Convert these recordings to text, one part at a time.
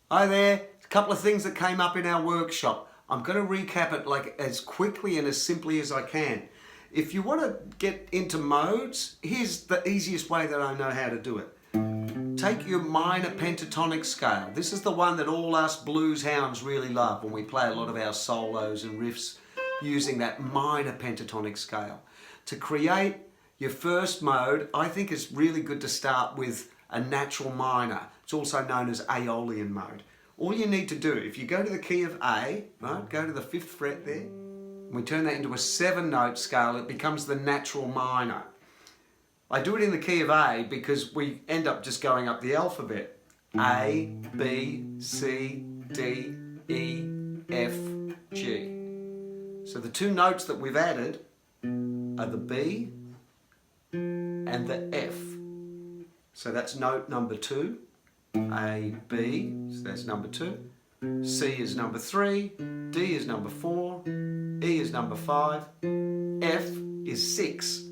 Hi there, a couple of things that came up in our workshop. I'm going to recap it like as quickly and as simply as I can. If you want to get into modes, here's the easiest way that I know how to do it. Take your minor pentatonic scale. This is the one that all us blues hounds really love when we play a lot of our solos and riffs using that minor pentatonic scale. To create your first mode, I think it's really good to start with a natural minor. It's also known as Aeolian mode. All you need to do, if you go to the key of A, right, go to the 5th fret there, and we turn that into a 7-note scale, it becomes the natural minor. I do it in the key of A because we end up just going up the alphabet. A, B, C, D, E, F, G. So the two notes that we've added are the B and the F. So that's note number 2. A, B, so that's number 2. C is number 3. D is number 4. E is number 5. F is 6.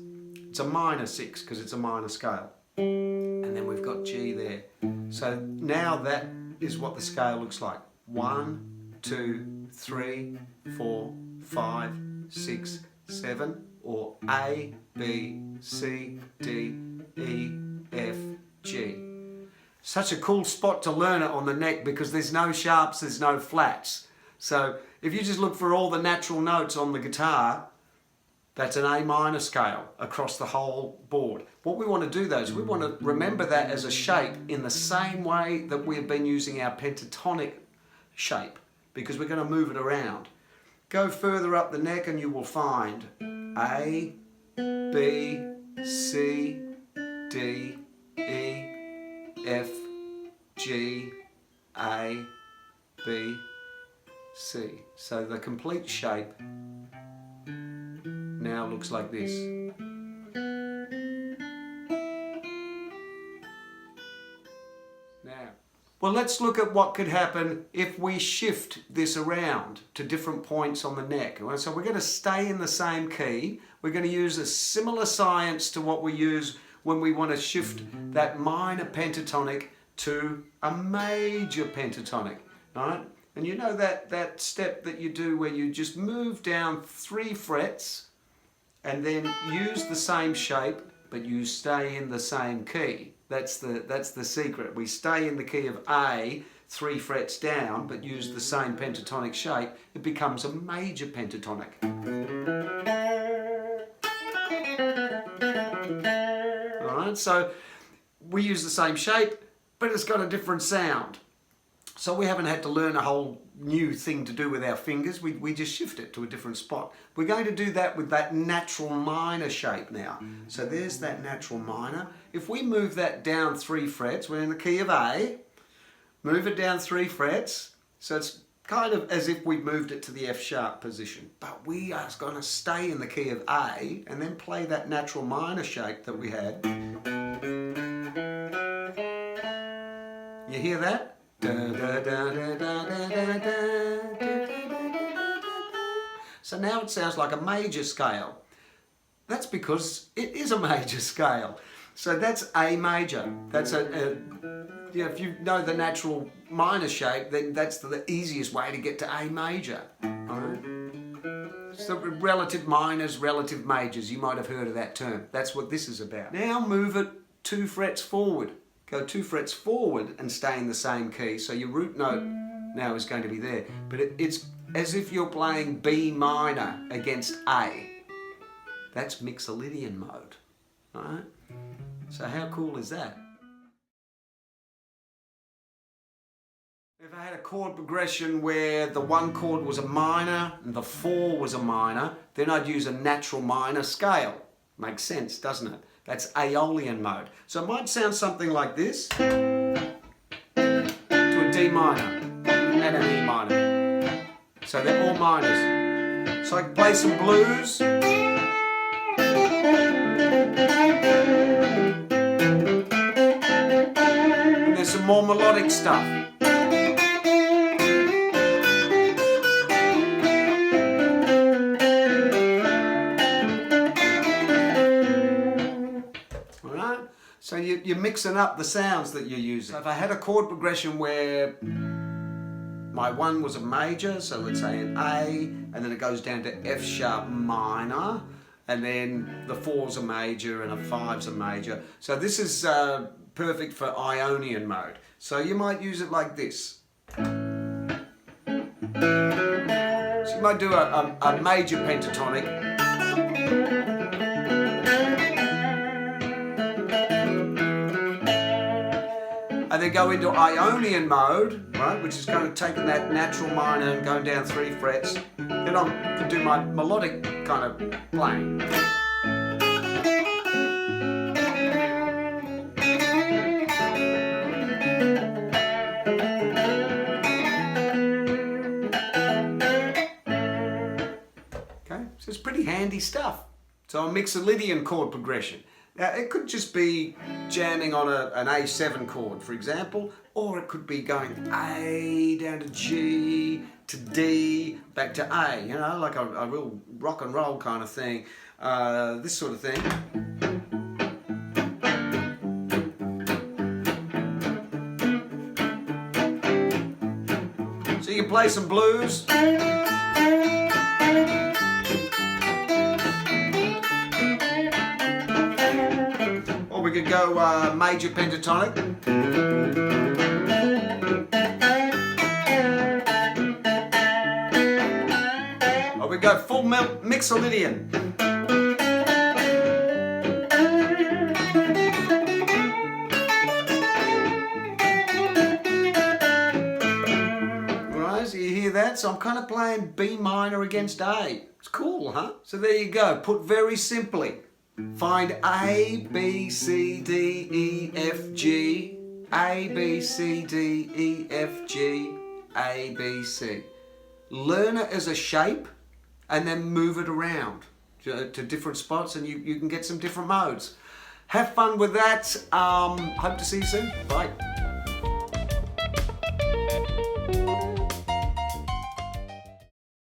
It's a minor 6 because it's a minor scale. And then we've got G there. So now that is what the scale looks like. 1, 2, 3, 4, 5, 6, 7, or A, B, C, D, E, F, G. Such a cool spot to learn it on the neck because there's no sharps, there's no flats. So if you just look for all the natural notes on the guitar, that's an A minor scale across the whole board. What we want to do though is we want to remember that as a shape in the same way that we've been using our pentatonic shape, because we're going to move it around. Go further up the neck and you will find A, B, C, D, E, F, G, A, B, C. So the complete shape now looks like this. Now, well, let's look at what could happen if we shift this around to different points on the neck. So we're going to stay in the same key. We're going to use a similar science to what we use when we want to shift that minor pentatonic to a major pentatonic, right? And you know that step that you do where you just move down 3 frets and then use the same shape, but you stay in the same key. That's the secret. We stay in the key of A, 3 frets down, but use the same pentatonic shape. It becomes a major pentatonic. Alright, so we use the same shape, but it's got a different sound. So we haven't had to learn a whole new thing to do with our fingers. We just shift it to a different spot. We're going to do that with that natural minor shape now. So there's that natural minor. If we move that down 3 frets, we're in the key of A, move it down 3 frets, so it's kind of as if we moved it to the F sharp position. But we are going to stay in the key of A and then play that natural minor shape that we had. You hear that? So now it sounds like a major scale. That's because it is a major scale. So that's A major. That's if you know the natural minor shape, then that's the easiest way to get to A major. All right? So relative minors, relative majors, you might have heard of that term. That's what this is about. Now move it 2 frets forward. Go 2 frets forward and stay in the same key. So your root note now is going to be there. But it's as if you're playing B minor against A. That's Mixolydian mode. All right? So how cool is that? If I had a chord progression where the 1 chord was a minor and the 4 was a minor, then I'd use a natural minor scale. Makes sense, doesn't it? That's Aeolian mode. So it might sound something like this, to a D minor and an E minor. So they're all minors. So I can play some blues. And there's some more melodic stuff. So you're mixing up the sounds that you're using. So if I had a chord progression where my 1 was a major, so let's say an A, and then it goes down to F sharp minor, and then the 4's a major and a 5's a major. So this is perfect for Ionian mode. So you might use it like this. So you might do a major pentatonic. And then go into Ionian mode, right, which is kind of taking that natural minor and going down 3 frets. Then I can do my melodic kind of playing. Okay, so it's pretty handy stuff. So a Mixolydian chord progression. Now, it could just be jamming on an A7 chord, for example, or it could be going A down to G to D back to A, you know, like a real rock and roll kind of thing, this sort of thing. So you can play some blues. We could go major pentatonic. Or we go full Mixolydian. Right, so you hear that? So I'm kind of playing B minor against A. It's cool, huh? So there you go. Put very simply. Find A, B, C, D, E, F, G, A, B, C, D, E, F, G, A, B, C. Learn it as a shape and then move it around to different spots, and you can get some different modes. Have fun with that. Hope to see you soon. Bye.